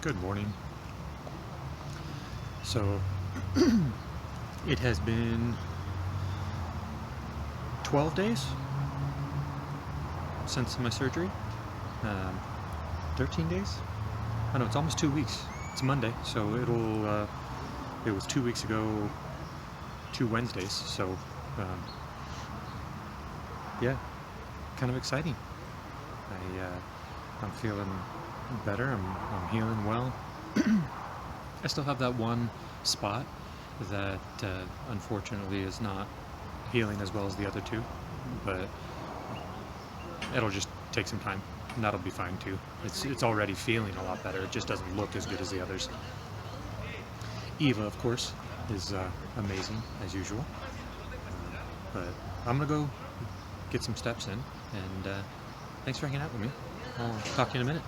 Good morning. So, it has been 12 days since my surgery. Um, 13 days? I know, it's almost 2 weeks. It's Monday, so it was 2 weeks ago, 2 Wednesdays. So, um, yeah, kind of exciting. I'm feeling better. I'm healing well. I still have that one spot that unfortunately is not healing as well as the other two, but it'll just take some time, and that'll be fine too. It's already feeling a lot better. It just doesn't look as good as the others. Eva, of course, is amazing as usual, but I'm gonna go get some steps in, and thanks for hanging out with me. I'll talk to you in a minute.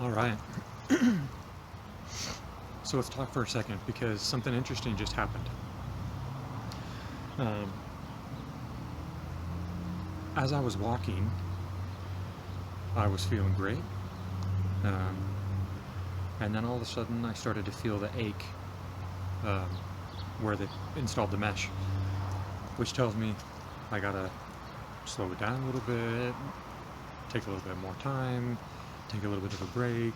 All right. So let's talk for a second because something interesting just happened. Um, as I was walking, I was feeling great. Um, and then all of a sudden, I started to feel the ache um, where they installed the mesh, which tells me I gotta slow it down a little bit, take a little bit more time, take a little bit of a break,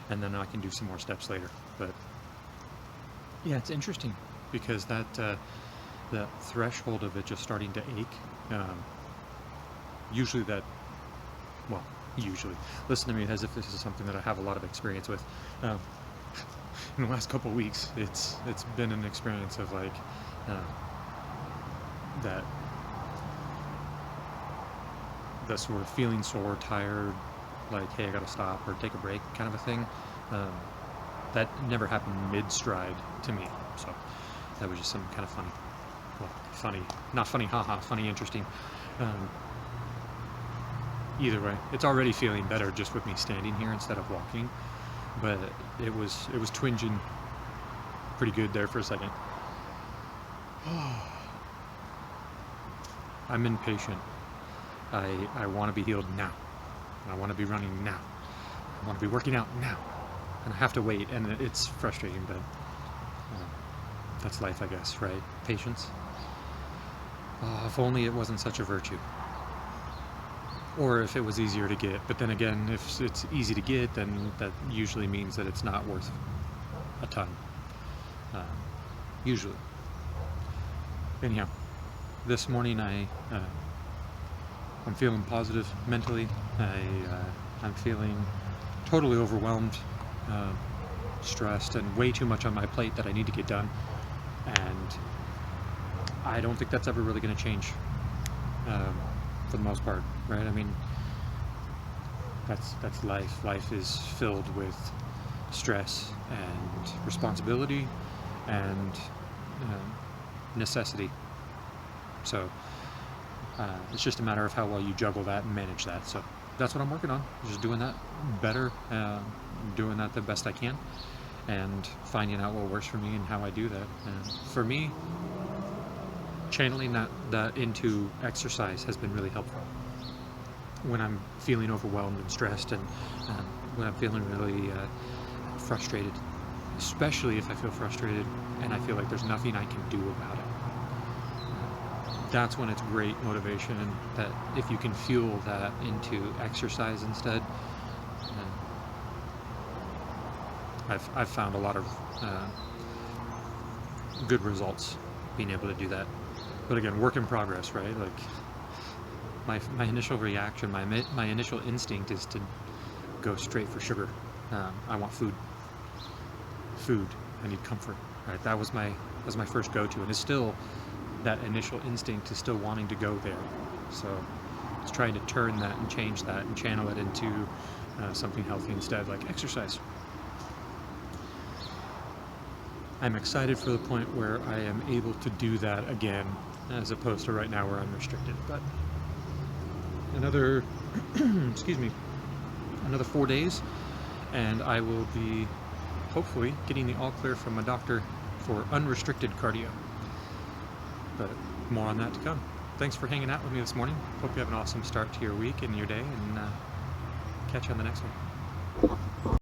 and then I can do some more steps later. But yeah, it's interesting because that threshold of it just starting to ache, usually that, well, usually, listen to me as if this is something that I have a lot of experience with. Um, in the last couple of weeks, it's been an experience of like uh, that that sort of feeling sore, tired, like hey, I gotta stop or take a break, kind of a thing. Um, that never happened mid-stride to me, so that was just something kind of funny. Well, funny, not funny, haha, funny, interesting. Um, Either way, it's already feeling better just with me standing here instead of walking, but it was twinging pretty good there for a second. I'm impatient. I want to be healed now. I want to be running now. I want to be working out now. And I have to wait, and it's frustrating, but that's life, I guess, right? Patience. If only it wasn't such a virtue. Or if it was easier to get. But then again, if it's easy to get, then that usually means that it's not worth a ton. Usually. Anyhow, this morning I'm feeling positive mentally. I'm feeling totally overwhelmed, stressed, and way too much on my plate that I need to get done. And I don't think that's ever really going to change, for the most part, right? I mean, that's life. Life is filled with stress and responsibility and necessity. So it's just a matter of how well you juggle that and manage that. So that's what I'm working on. Just doing that better, doing that the best I can, and finding out what works for me and how I do that. And for me, channeling that into exercise has been really helpful. When I'm feeling overwhelmed and stressed, and when I'm feeling really frustrated, especially if I feel frustrated and I feel like there's nothing I can do about it. That's when it's great motivation, and that if you can fuel that into exercise instead, I've found a lot of good results being able to do that. But again, work in progress, right? Like my initial reaction, my initial instinct is to go straight for sugar. I want food. I need comfort. Right? That was my first go-to, and it's still that initial instinct is still wanting to go there. So it's trying to turn that and change that and channel it into something healthy instead, like exercise. I'm excited for the point where I am able to do that again, as opposed to right now where I'm restricted. But another, excuse me, another 4 days, and I will be hopefully getting the all clear from my doctor for unrestricted cardio. But more on that to come. Thanks for hanging out with me this morning. Hope you have an awesome start to your week and your day, and catch you on the next one.